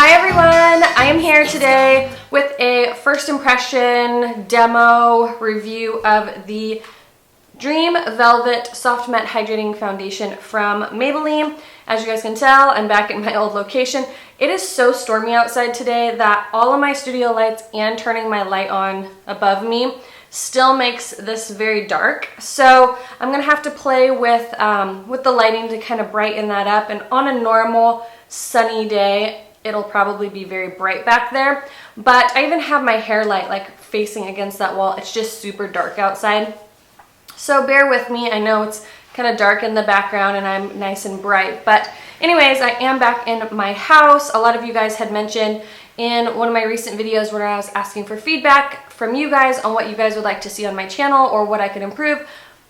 Hi everyone, I am here today with a first impression demo review of the Dream Velvet Soft Matte Hydrating Foundation from Maybelline. As you guys can tell, I'm back at my old location. It is so stormy outside today that all of my studio lights and turning my light on above me still makes this very dark. So I'm gonna have to play with the lighting to kind of brighten that up. And on a normal sunny day, it'll probably be very bright back there. But I even have my hair light like facing against that wall. It's just super dark outside. So bear with me. I know it's kind of dark in the background and I'm nice and bright. But anyways, I am back in my house. A lot of you guys had mentioned in one of my recent videos where I was asking for feedback from you guys on what you guys would like to see on my channel or what I could improve.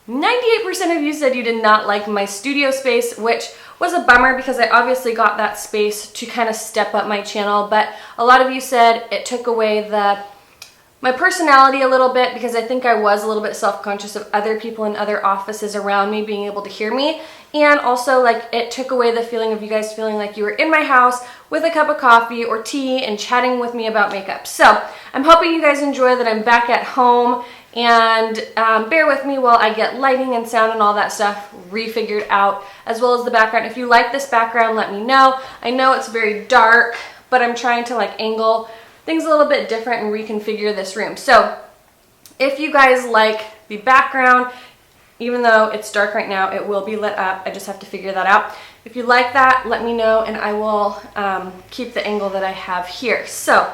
98% of you said you did not like my studio space, which was a bummer because I obviously got that space to kind of step up my channel, but a lot of you said it took away my personality a little bit because I think I was a little bit self-conscious of other people in other offices around me being able to hear me, and also like it took away the feeling of you guys feeling like you were in my house with a cup of coffee or tea and chatting with me about makeup. So I'm hoping you guys enjoy that I'm back at home, and bear with me while I get lighting and sound and all that stuff refigured out, as well as the background. If you like this background, let me know. I know it's very dark, but I'm trying to like angle things a little bit different and reconfigure this room. So if you guys like the background, even though it's dark right now, it will be lit up. I just have to figure that out. If you like that, let me know and I will keep the angle that I have here. So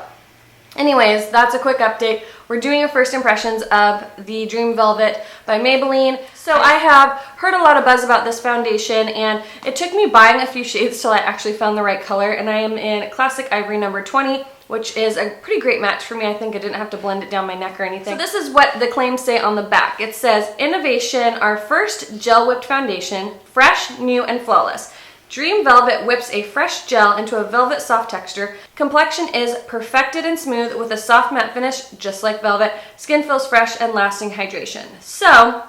anyways, that's a quick update. We're doing a first impressions of the Dream Velvet by Maybelline. So I have heard a lot of buzz about this foundation, and it took me buying a few shades till I actually found the right color, and I am in Classic Ivory number 20, which is a pretty great match for me. I think I didn't have to blend it down my neck or anything. So this is what the claims say on the back. It says, "Innovation, our first gel whipped foundation, fresh, new, and flawless. Dream Velvet whips a fresh gel into a velvet soft texture. Complexion is perfected and smooth with a soft matte finish, just like velvet. Skin feels fresh and lasting hydration." So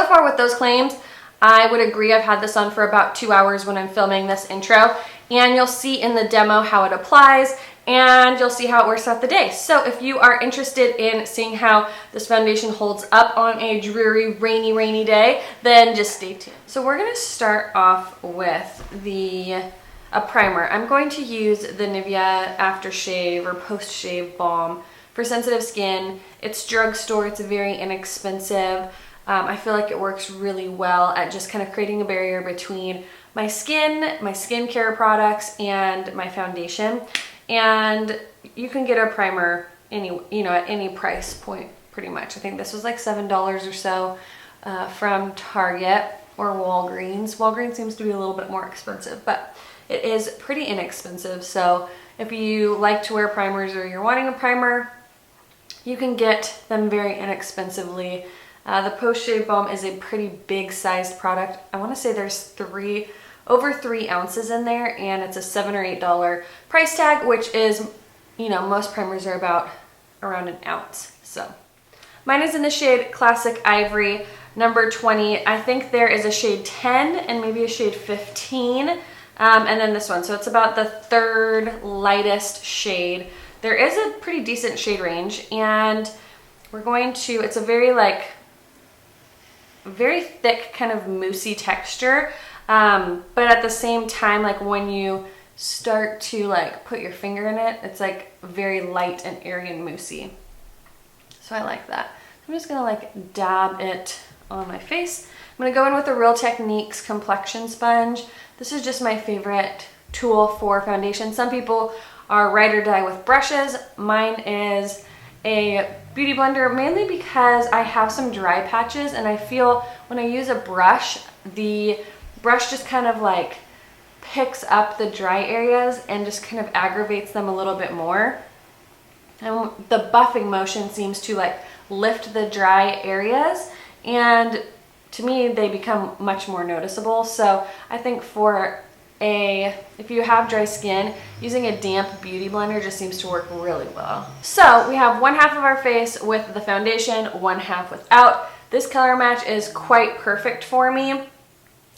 far with those claims, I would agree. I've had this on for about 2 hours when I'm filming this intro, and you'll see in the demo how it applies, and you'll see how it works out the day. So if you are interested in seeing how this foundation holds up on a dreary, rainy day, then just stay tuned. So we're gonna start off with a primer. I'm going to use the Nivea aftershave or post-shave balm for sensitive skin. It's drugstore, it's very inexpensive. I feel like it works really well at just kind of creating a barrier between my skin, my skincare products, and my foundation. And you can get a primer at any price point pretty much. I think this was like $7 or so from Target or Walgreens. Walgreens seems to be a little bit more expensive, but it is pretty inexpensive. So if you like to wear primers or you're wanting a primer, you can get them very inexpensively. The post-shave balm is a pretty big sized product. I want to say there's over 3 ounces in there, and it's a $7 or $8 price tag, which is, most primers are about around an ounce. So mine is in the shade Classic Ivory number 20. I think there is a shade 10 and maybe a shade 15, and then this one. So it's about the third lightest shade. There is a pretty decent shade range, and it's a very thick kind of moussey texture. But at the same time, like when you start to like put your finger in it, it's like very light and airy and moussey. So I like that. I'm just gonna like dab it on my face. I'm gonna go in with the Real Techniques complexion sponge. This is just my favorite tool for foundation. Some people are ride or die with brushes. Mine is a beauty blender, mainly because I have some dry patches, and I feel when I use a brush, the brush just kind of like picks up the dry areas and just kind of aggravates them a little bit more. And the buffing motion seems to like lift the dry areas, and to me they become much more noticeable. So I think if you have dry skin, using a damp beauty blender just seems to work really well. So we have one half of our face with the foundation, one half without. This color match is quite perfect for me.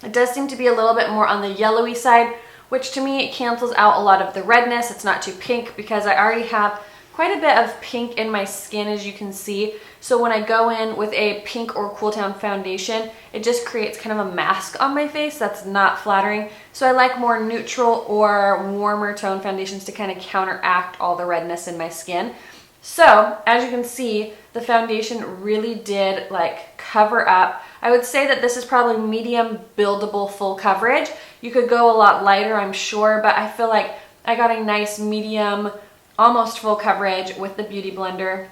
It does seem to be a little bit more on the yellowy side, which to me it cancels out a lot of the redness. It's not too pink because I already have quite a bit of pink in my skin, as you can see. So when I go in with a pink or Cool Town foundation, it just creates kind of a mask on my face that's not flattering. So I like more neutral or warmer tone foundations to kind of counteract all the redness in my skin. So as you can see, the foundation really did like cover up. I would say that this is probably medium buildable full coverage. You could go a lot lighter, I'm sure, but I feel like I got a nice medium, almost full coverage with the Beauty Blender.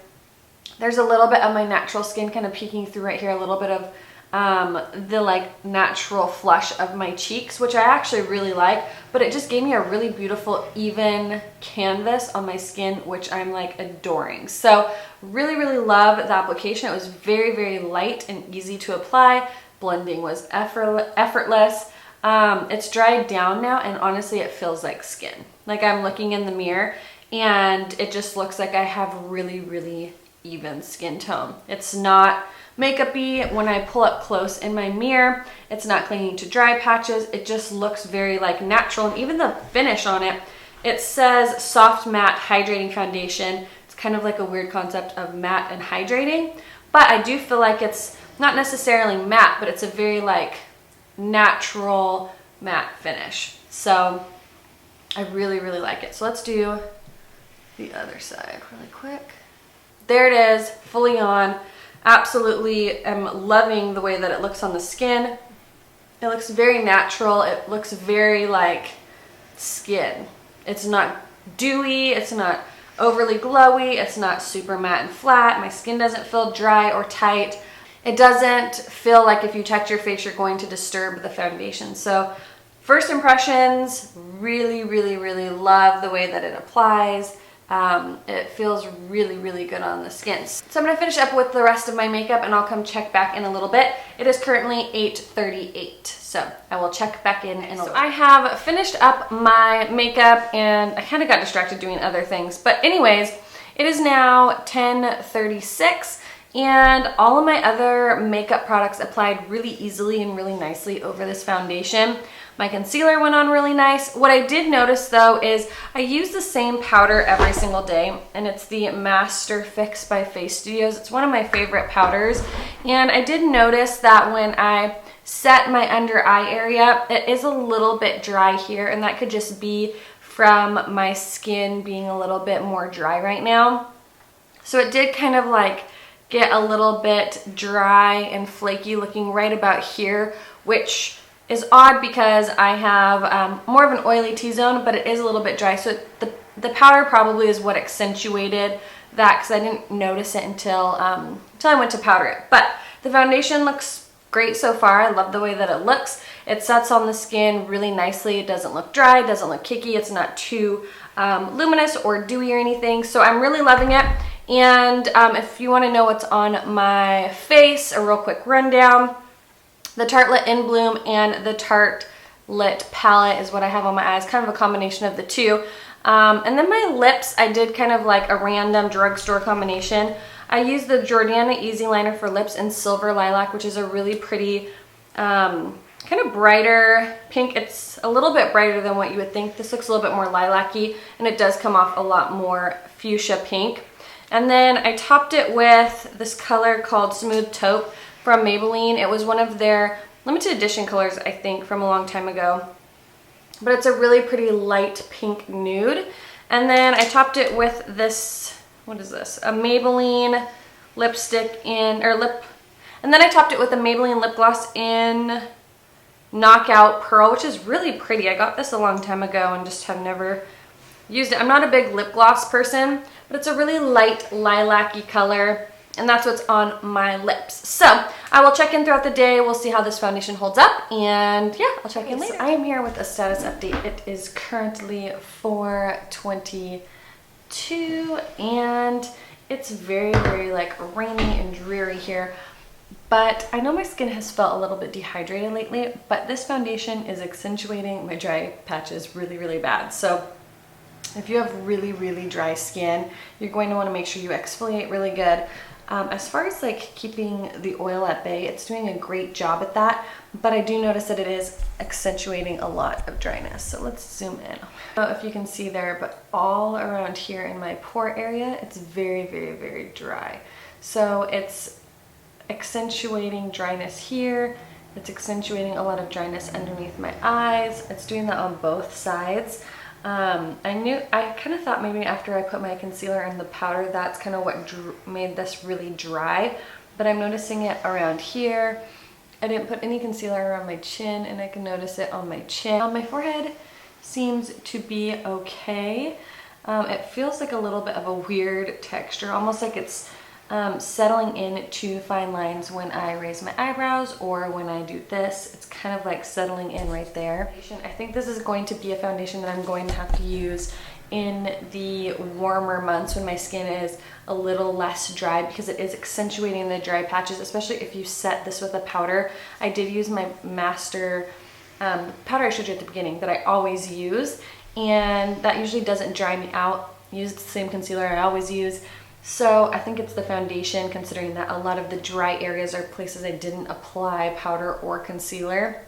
There's a little bit of my natural skin kind of peeking through right here, a little bit of the like natural flush of my cheeks, which I actually really like, but it just gave me a really beautiful even canvas on my skin, which I'm like adoring. So really, really love the application. It was very, very light and easy to apply. Blending was effortless. It's dried down now, and honestly it feels like skin. Like I'm looking in the mirror and it just looks like I have really, really even skin tone. It's not makeup-y. When I pull up close in my mirror, it's not clinging to dry patches. It just looks very like natural, and even the finish on it, it says soft matte hydrating foundation. It's kind of like a weird concept of matte and hydrating, but I do feel like it's not necessarily matte, but it's a very like natural matte finish. So I really, really like it. So let's do the other side really quick. There it is, fully on. Absolutely am loving the way that it looks on the skin. It looks very natural. It looks very like skin. It's not dewy, it's not overly glowy, it's not super matte and flat. My skin doesn't feel dry or tight. It doesn't feel like if you touch your face you're going to disturb the foundation. So first impressions, really, really, really love the way that it applies. It feels really, really good on the skin. So I'm going to finish up with the rest of my makeup and I'll come check back in a little bit. It is currently 8:38, so I will check back in a little bit. So I have finished up my makeup and I kind of got distracted doing other things. But anyways, it is now 10:36 and all of my other makeup products applied really easily and really nicely over this foundation. My concealer went on really nice. What I did notice though is I use the same powder every single day, and it's the Master Fix by Face Studios. It's one of my favorite powders, and I did notice that when I set my under eye area, it is a little bit dry here, and that could just be from my skin being a little bit more dry right now. So it did kind of like get a little bit dry and flaky looking right about here, which is odd because I have more of an oily T-zone, but it is a little bit dry. So the powder probably is what accentuated that, because I didn't notice it until I went to powder it. But the foundation looks great so far. I love the way that it looks. It sets on the skin really nicely. It doesn't look dry, it doesn't look cakey. It's not too luminous or dewy or anything. So I'm really loving it. And if you want to know what's on my face, a real quick rundown. The Tartelette In Bloom and the Tartelette palette is what I have on my eyes, kind of a combination of the two. And then my lips, I did kind of like a random drugstore combination. I used the Jordana Easy Liner for lips in Silver Lilac, which is a really pretty, kind of brighter pink. It's a little bit brighter than what you would think. This looks a little bit more lilac-y, and it does come off a lot more fuchsia pink. And then I topped it with this color called Smooth Taupe from Maybelline. It was one of their limited edition colors, I think, from a long time ago. But it's a really pretty light pink nude. And then I topped it with this, what is this? A Maybelline lipstick in, and then I topped it with a Maybelline lip gloss in Knockout Pearl, which is really pretty. I got this a long time ago and just have never used it. I'm not a big lip gloss person, but it's a really light lilac-y color. And that's what's on my lips. So I will check in throughout the day. We'll see how this foundation holds up. And yeah, I'll check in later. So I am here with a status update. It is currently 4:22 and it's very, very like rainy and dreary here. But I know my skin has felt a little bit dehydrated lately, but this foundation is accentuating my dry patches really, really bad. So if you have really, really dry skin, you're going to want to make sure you exfoliate really good. As far as like keeping the oil at bay, it's doing a great job at that, but I do notice that it is accentuating a lot of dryness. So let's zoom in. I don't know if you can see there, but all around here in my pore area, it's very, very, very dry. So it's accentuating dryness here. It's accentuating a lot of dryness underneath my eyes. It's doing that on both sides. I kind of thought maybe after I put my concealer and the powder, that's kind of what made this really dry, but I'm noticing it around here. I didn't put any concealer around my chin, and I can notice it on my chin. On my forehead seems to be okay. It feels like a little bit of a weird texture, almost like it's settling into fine lines when I raise my eyebrows or when I do this. It's kind of like settling in right there. I think this is going to be a foundation that I'm going to have to use in the warmer months when my skin is a little less dry, because it is accentuating the dry patches, especially if you set this with a powder. I did use my master powder I showed you at the beginning that I always use, and that usually doesn't dry me out. Use the same concealer I always use. So I think it's the foundation, considering that a lot of the dry areas are places I didn't apply powder or concealer.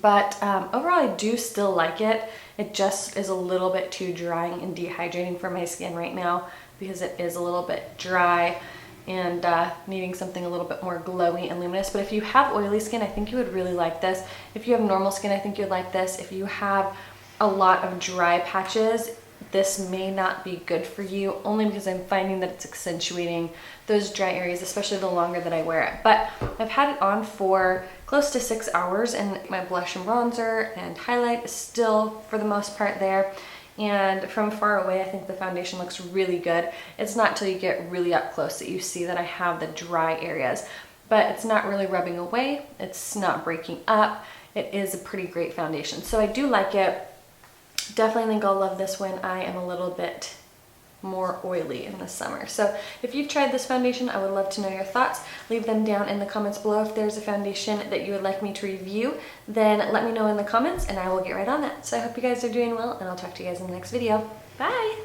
But overall, I do still like it. It just is a little bit too drying and dehydrating for my skin right now, because it is a little bit dry and needing something a little bit more glowy and luminous. But if you have oily skin, I think you would really like this. If you have normal skin, I think you'd like this. If you have a lot of dry patches, this may not be good for you, only because I'm finding that it's accentuating those dry areas, especially the longer that I wear it. But I've had it on for close to 6 hours, and my blush and bronzer and highlight is still, for the most part, there. And from far away, I think the foundation looks really good. It's not till you get really up close that you see that I have the dry areas, but it's not really rubbing away. It's not breaking up. It is a pretty great foundation. So I do like it. Definitely think I'll love this when I am a little bit more oily in the summer. So if you've tried this foundation, I would love to know your thoughts. Leave them down in the comments below. If there's a foundation that you would like me to review, then let me know in the comments and I will get right on that. So I hope you guys are doing well, and I'll talk to you guys in the next video. Bye!